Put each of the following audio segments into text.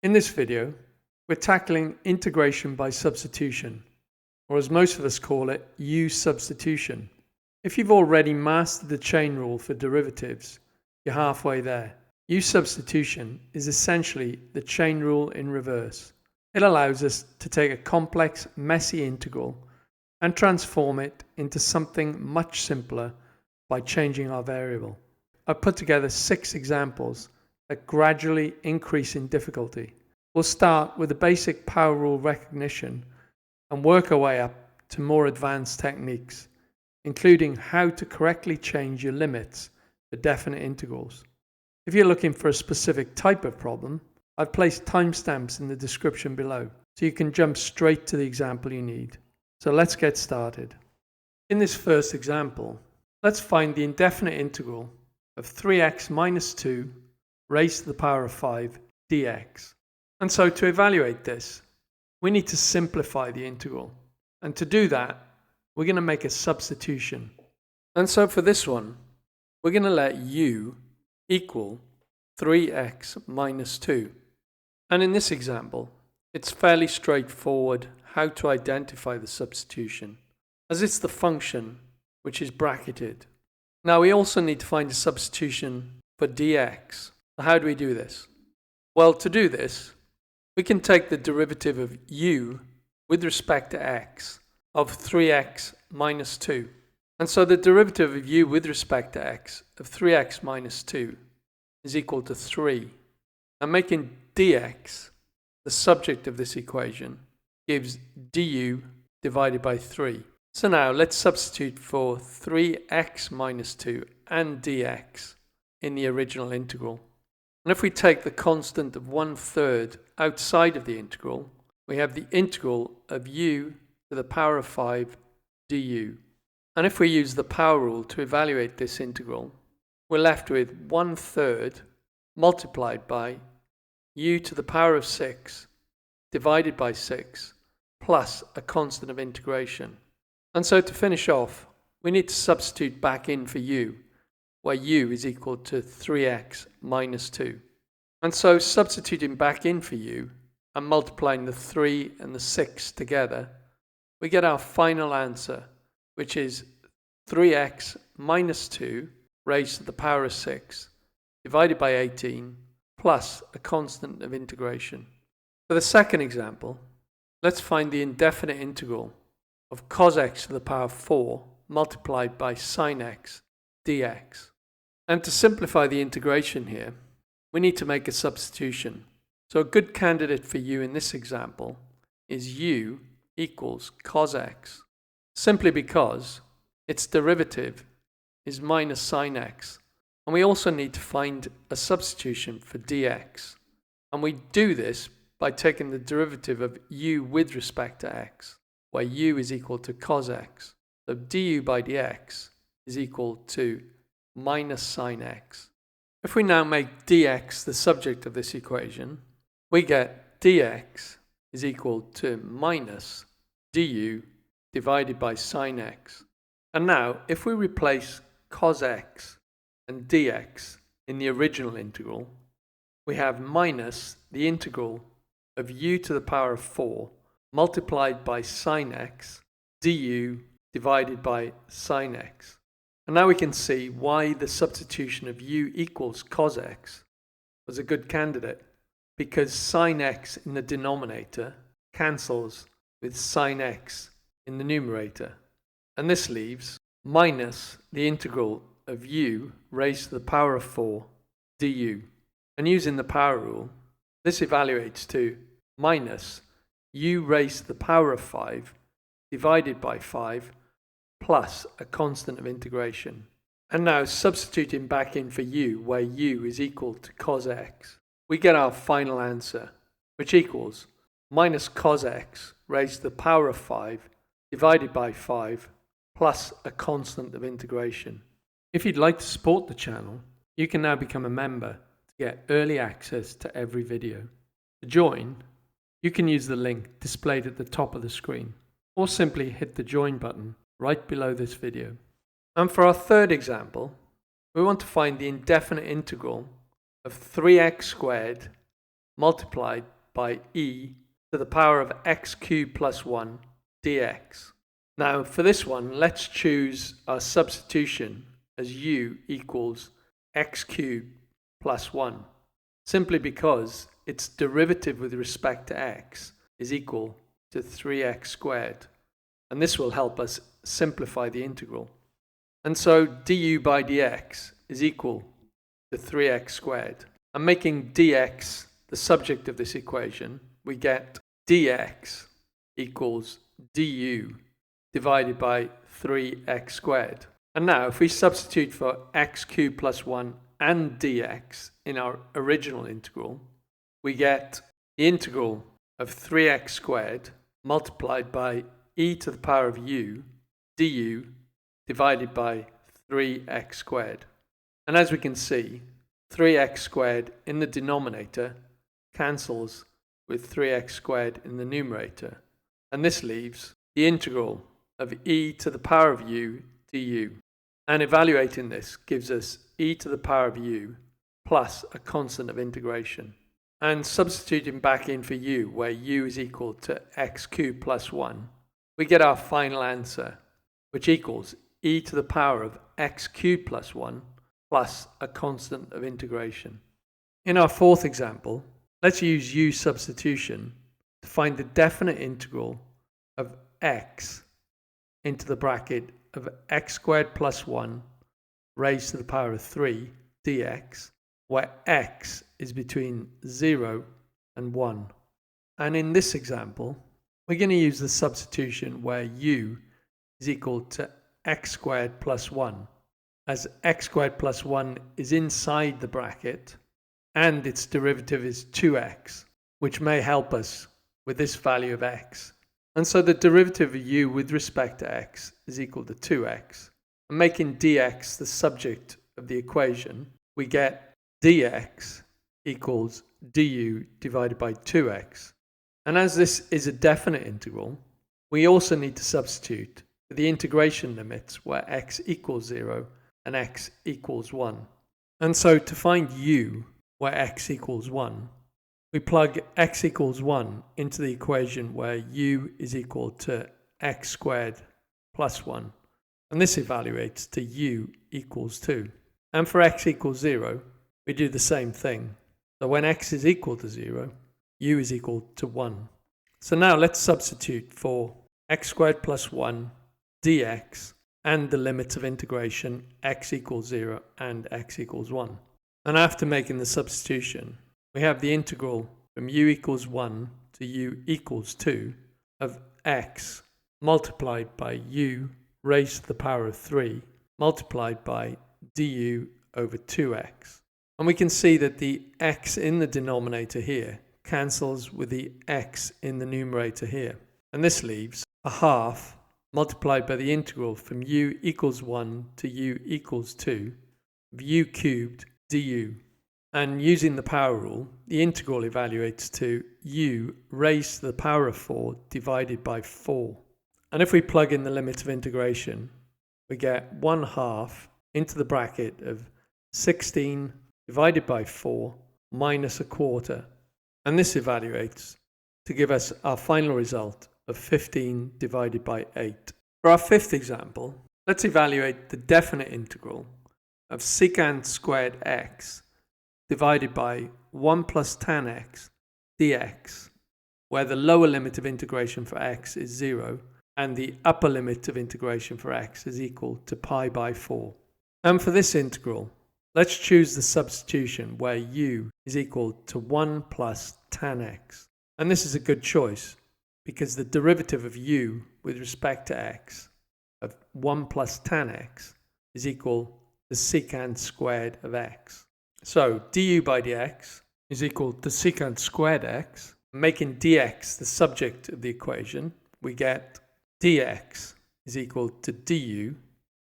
In this video, we're tackling integration by substitution, or as most of us call it, U-substitution. If you've already mastered the chain rule for derivatives, you're halfway there. U-substitution is essentially the chain rule in reverse. It allows us to take a complex, messy integral and transform it into something much simpler by changing our variable. I've put together 6 examples that gradually increase in difficulty. We'll start with the basic power rule recognition and work our way up to more advanced techniques, including how to correctly change your limits for definite integrals. If you're looking for a specific type of problem, I've placed timestamps in the description below, so you can jump straight to the example you need. So let's get started. In this first example, let's find the indefinite integral of 3x minus 2 raised to the power of 5 dx. And so to evaluate this, we need to simplify the integral. And to do that, we're going to make a substitution. And so for this one, we're going to let u equal 3x minus 2. And in this example, it's fairly straightforward how to identify the substitution, as it's the function which is bracketed. Now we also need to find a substitution for dx. How do we do this? Well, to do this, we can take the derivative of u with respect to x of 3x minus 2. And so the derivative of u with respect to x of 3x minus 2 is equal to 3. And making dx the subject of this equation gives du divided by 3. So now let's substitute for 3x minus 2 and dx in the original integral. And if we take the constant of 1/3 outside of the integral, we have the integral of u to the power of 5 du. And if we use the power rule to evaluate this integral, we're left with 1/3 multiplied by u to the power of 6 divided by 6 plus a constant of integration. And so to finish off, we need to substitute back in for u, where u is equal to 3x minus 2. And so substituting back in for u and multiplying the 3 and the 6 together, we get our final answer, which is 3x minus 2 raised to the power of 6 divided by 18 plus a constant of integration. For the second example, let's find the indefinite integral of cos⁴x to the power of 4 multiplied by sinx dx. And to simplify the integration here, we need to make a substitution. So a good candidate for u in this example is u equals cos⁴x, simply because its derivative is minus sinx. And we also need to find a substitution for dx. And we do this by taking the derivative of u with respect to x, where u is equal to cos⁴x. So du by dx is equal to minus sinx. If we now make dx the subject of this equation, we get dx is equal to minus du divided by sinx. And now, if we replace cos⁴x and dx in the original integral, we have minus the integral of u to the power of 4 multiplied by sinx du divided by sinx. And now we can see why the substitution of u equals cos⁴x was a good candidate, because sinx in the denominator cancels with sinx in the numerator. And this leaves minus the integral of u raised to the power of 4 du. And using the power rule, this evaluates to minus u raised to the power of 5 divided by 5 plus a constant of integration. And now substituting back in for u, where u is equal to cos⁴x, we get our final answer, which equals minus cos⁴x raised to the power of 5 divided by 5 plus a constant of integration. If you'd like to support the channel, you can now become a member to get early access to every video. To join, you can use the link displayed at the top of the screen, or simply hit the join button right below this video. And for our third example, we want to find the indefinite integral of 3x squared multiplied by e to the power of x cubed plus 1 dx. Now for this one, let's choose our substitution as u equals x cubed plus 1, simply because its derivative with respect to x is equal to 3x squared, and this will help us simplify the integral. And so du by dx is equal to 3x squared. And making dx the subject of this equation, we get dx equals du divided by 3x squared. And now if we substitute for x cubed plus 1 and dx in our original integral, we get the integral of 3x squared multiplied by e to the power of u du divided by 3x squared. And as we can see, 3x squared in the denominator cancels with 3x squared in the numerator, and this leaves the integral of e to the power of u du. And evaluating this gives us e to the power of u plus a constant of integration. And substituting back in for u, where u is equal to x cubed plus 1, we get our final answer, which equals e to the power of x cubed plus 1 plus a constant of integration. In our fourth example, let's use U-substitution to find the definite integral of x into the bracket of x squared plus 1 raised to the power of 3 dx, where x is between 0 and 1. And in this example, we're going to use the substitution where u is equal to x squared plus 1, as x squared plus 1 is inside the bracket and its derivative is 2x, which may help us with this value of x. And so the derivative of u with respect to x is equal to 2x. And making dx the subject of the equation, we get dx equals du divided by 2x. And as this is a definite integral, we also need to substitute for the integration limits where x equals 0 and x equals 1. And so to find u where x equals 1, we plug x equals 1 into the equation where u is equal to x squared plus 1. And this evaluates to u equals 2. And for x equals 0, we do the same thing. So when x is equal to 0, u is equal to 1. So now let's substitute for x squared plus 1 dx and the limits of integration x equals 0 and x equals 1. And after making the substitution, we have the integral from u equals 1 to u equals 2 of x multiplied by u raised to the power of 3 multiplied by du over 2x. And we can see that the x in the denominator here cancels with the x in the numerator here. And this leaves a half multiplied by the integral from u equals 1 to u equals 2 of u cubed du. And using the power rule, the integral evaluates to u raised to the power of 4 divided by 4. And if we plug in the limit of integration, we get 1/2 into the bracket of 16 divided by 4 minus 1/4. And this evaluates to give us our final result of 15 divided by 8. For our fifth example, let's evaluate the definite integral of sec² divided by 1 plus tan x dx, where the lower limit of integration for x is 0 and the upper limit of integration for x is equal to pi by 4. And for this integral, let's choose the substitution where u is equal to 1 plus tan x. And this is a good choice because the derivative of u with respect to x of 1 plus tan x is equal to sec² of x. So du by dx is equal to sec²x. Making dx the subject of the equation, we get dx is equal to du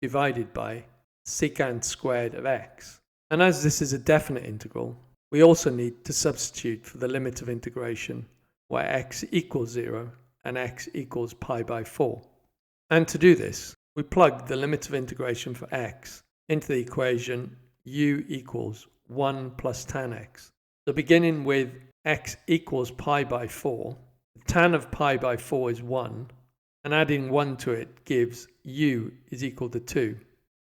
divided by sec² of x. And as this is a definite integral, we also need to substitute for the limit of integration where x equals 0 and x equals pi by 4. And to do this, we plug the limit of integration for x into the equation u equals 1 plus tan x. So beginning with x equals pi by 4, the tan of pi by 4 is 1, and adding 1 to it gives u is equal to 2.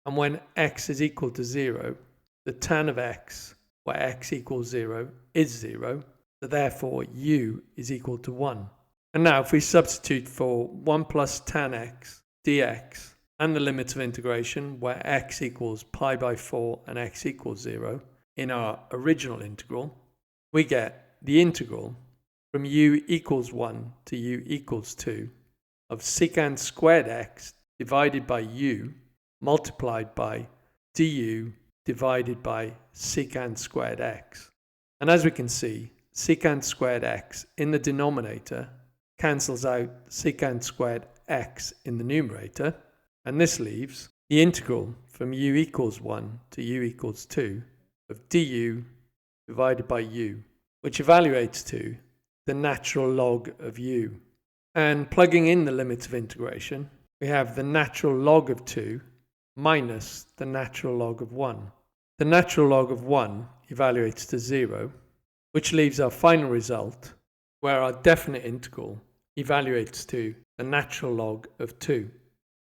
And when x is equal to 0, the tan of x, where x equals 0, is 0, so therefore u is equal to 1. And now if we substitute for 1 plus tan x dx and the limits of integration, where x equals pi by 4 and x equals 0, in our original integral, we get the integral from u equals 1 to u equals 2 of sec² divided by u multiplied by du divided by sec²x. And as we can see, sec² in the denominator cancels out sec² in the numerator, and this leaves the integral from u equals 1 to u equals 2 of du divided by u, which evaluates to the natural log of u. And plugging in the limits of integration, we have the natural log of 2 minus the natural log of 1. The natural log of 1 evaluates to 0, which leaves our final result, where our definite integral evaluates to the natural log of 2.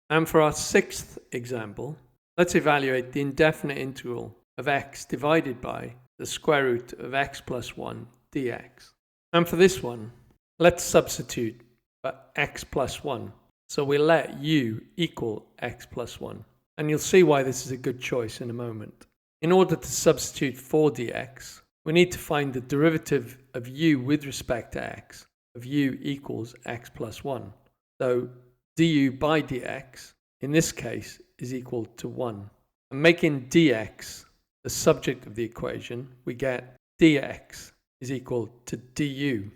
And for our sixth example, let's evaluate the indefinite integral of x divided by the square root of x plus 1 dx. And for this one, let's substitute for x plus 1. So we'll let u equal x plus 1. And you'll see why this is a good choice in a moment. In order to substitute for dx, we need to find the derivative of u with respect to x of u equals x plus 1. So du by dx, in this case, is equal to 1. And making dx the subject of the equation, we get dx is equal to du.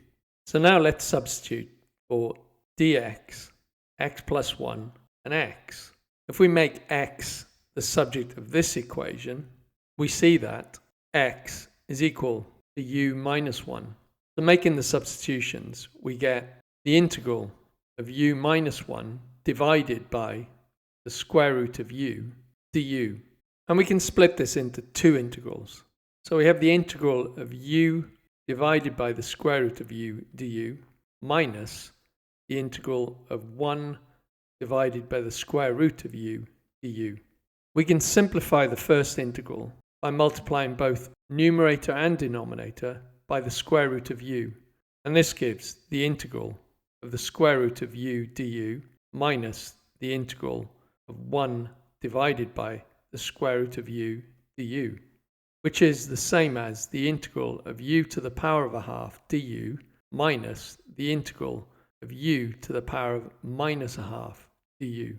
So now let's substitute for dx, x plus 1, and x. If we make x the subject of this equation, we see that x is equal to u minus 1. So making the substitutions, we get the integral of u minus 1 divided by the square root of u du. And we can split this into two integrals. So we have the integral of u divided by the square root of u du minus the integral of 1 divided by the square root of u du. We can simplify the first integral by multiplying both numerator and denominator by the square root of u. And this gives the integral of the square root of u du minus the integral of 1 divided by the square root of u du, which is the same as the integral of u to the power of a half du minus the integral of u to the power of minus a half du.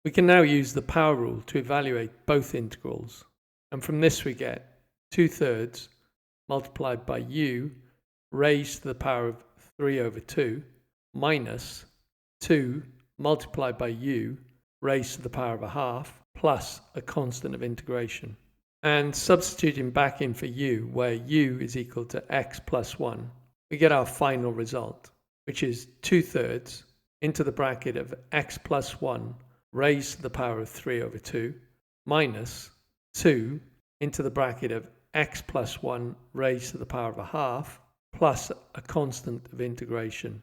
We can now use the power rule to evaluate both integrals, and from this we get 2/3 multiplied by u raised to the power of 3 over 2 minus 2 multiplied by u raised to the power of a half plus a constant of integration. And substituting back in for u, where u is equal to x plus 1, we get our final result, which is 2/3 into the bracket of x plus 1 raised to the power of 3 over 2 minus 2 into the bracket of x plus 1 raised to the power of a half plus a constant of integration.